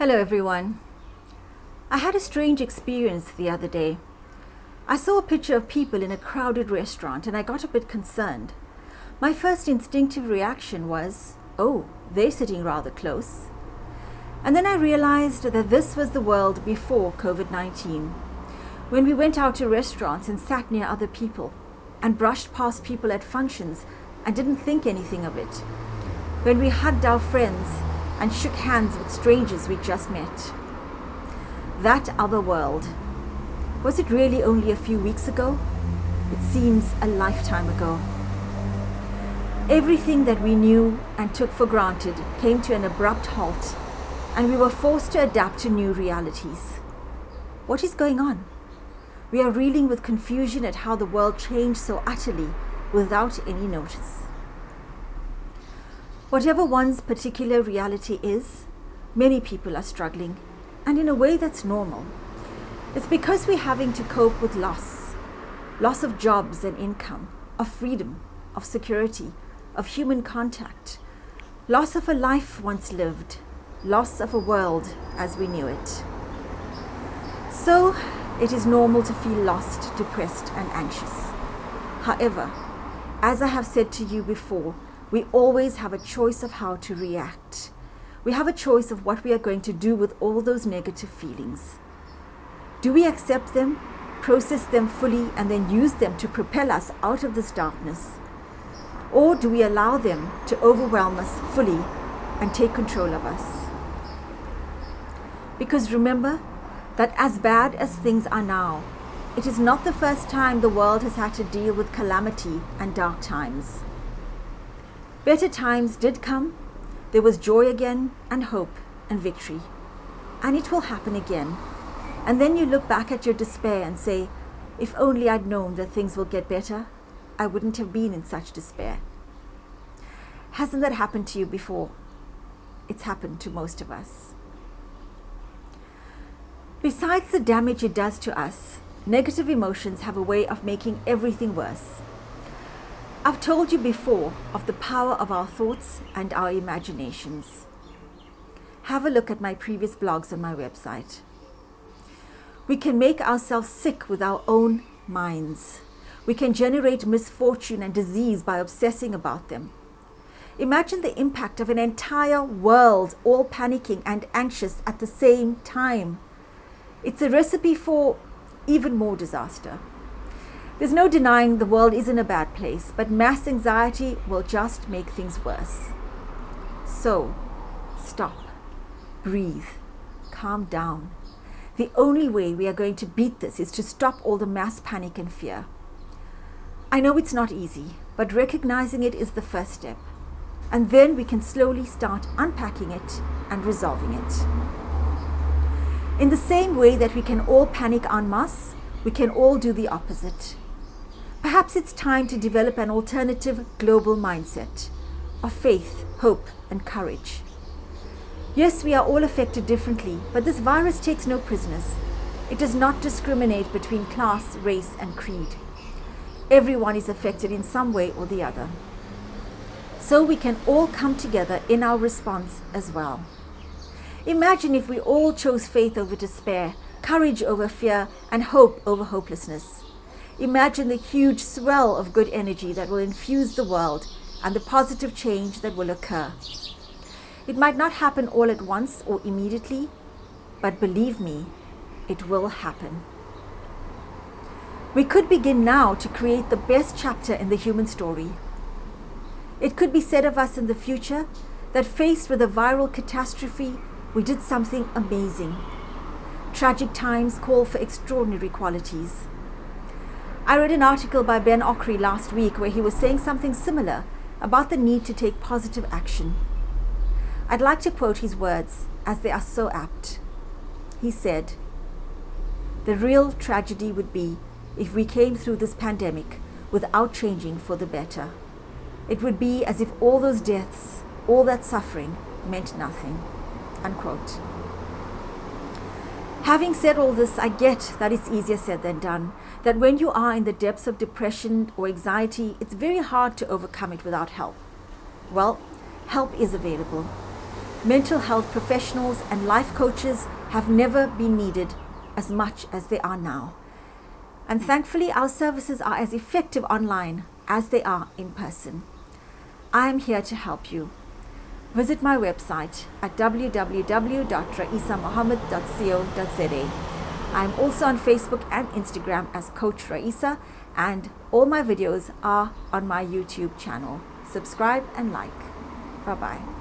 Hello everyone. I had a strange experience the other day. I saw a picture of people in a crowded restaurant and I got a bit concerned. My first instinctive reaction was, oh, they're sitting rather close. And then I realized that this was the world before COVID-19, when we went out to restaurants and sat near other people and brushed past people at functions and didn't think anything of it. When we hugged our friends and shook hands with strangers we just met. That other world. Was it really only a few weeks ago? It seems a lifetime ago. Everything that we knew and took for granted came to an abrupt halt, and we were forced to adapt to new realities. What is going on? We are reeling with confusion at how the world changed so utterly without any notice. Whatever one's particular reality is, many people are struggling, and in a way that's normal. It's because we're having to cope with loss of jobs and income, of freedom, of security, of human contact, loss of a life once lived, loss of a world as we knew it. So, it is normal to feel lost, depressed, and anxious. However, as I have said to you before, we always have a choice of how to react. We have a choice of what we are going to do with all those negative feelings. Do we accept them, process them fully, and then use them to propel us out of this darkness? Or do we allow them to overwhelm us fully and take control of us? Because remember that as bad as things are now, it is not the first time the world has had to deal with calamity and dark times. Better times did come. There was joy again, and hope, and victory. And it will happen again. And then you look back at your despair and say, if only I'd known that things will get better, I wouldn't have been in such despair. Hasn't that happened to you before? It's happened to most of us. Besides the damage it does to us, negative emotions have a way of making everything worse. I've told you before of the power of our thoughts and our imaginations. Have a look at my previous blogs on my website. We can make ourselves sick with our own minds. We can generate misfortune and disease by obsessing about them. Imagine the impact of an entire world all panicking and anxious at the same time. It's a recipe for even more disaster. There's no denying the world is in a bad place, but mass anxiety will just make things worse. So, stop, breathe, calm down. The only way we are going to beat this is to stop all the mass panic and fear. I know it's not easy, but recognizing it is the first step. And then we can slowly start unpacking it and resolving it. In the same way that we can all panic en masse, we can all do the opposite. Perhaps it's time to develop an alternative global mindset of faith, hope, and courage. Yes, we are all affected differently, but this virus takes no prisoners. It does not discriminate between class, race, and creed. Everyone is affected in some way or the other. So we can all come together in our response as well. Imagine if we all chose faith over despair, courage over fear, and hope over hopelessness. Imagine the huge swell of good energy that will infuse the world and the positive change that will occur. It might not happen all at once or immediately, but believe me, it will happen. We could begin now to create the best chapter in the human story. It could be said of us in the future that faced with a viral catastrophe, we did something amazing. Tragic times call for extraordinary qualities. I read an article by Ben Okri last week where he was saying something similar about the need to take positive action. I'd like to quote his words as they are so apt. He said, "The real tragedy would be if we came through this pandemic without changing for the better. It would be as if all those deaths, all that suffering meant nothing." Unquote. Having said all this, I get that it's easier said than done, that when you are in the depths of depression or anxiety, it's very hard to overcome it without help. Well, help is available. Mental health professionals and life coaches have never been needed as much as they are now. And thankfully, our services are as effective online as they are in person. I am here to help you. Visit my website at www.raisamohammed.co.za. I am also on Facebook and Instagram as Coach Raisa, and all my videos are on my YouTube channel. Subscribe and like. Bye-bye.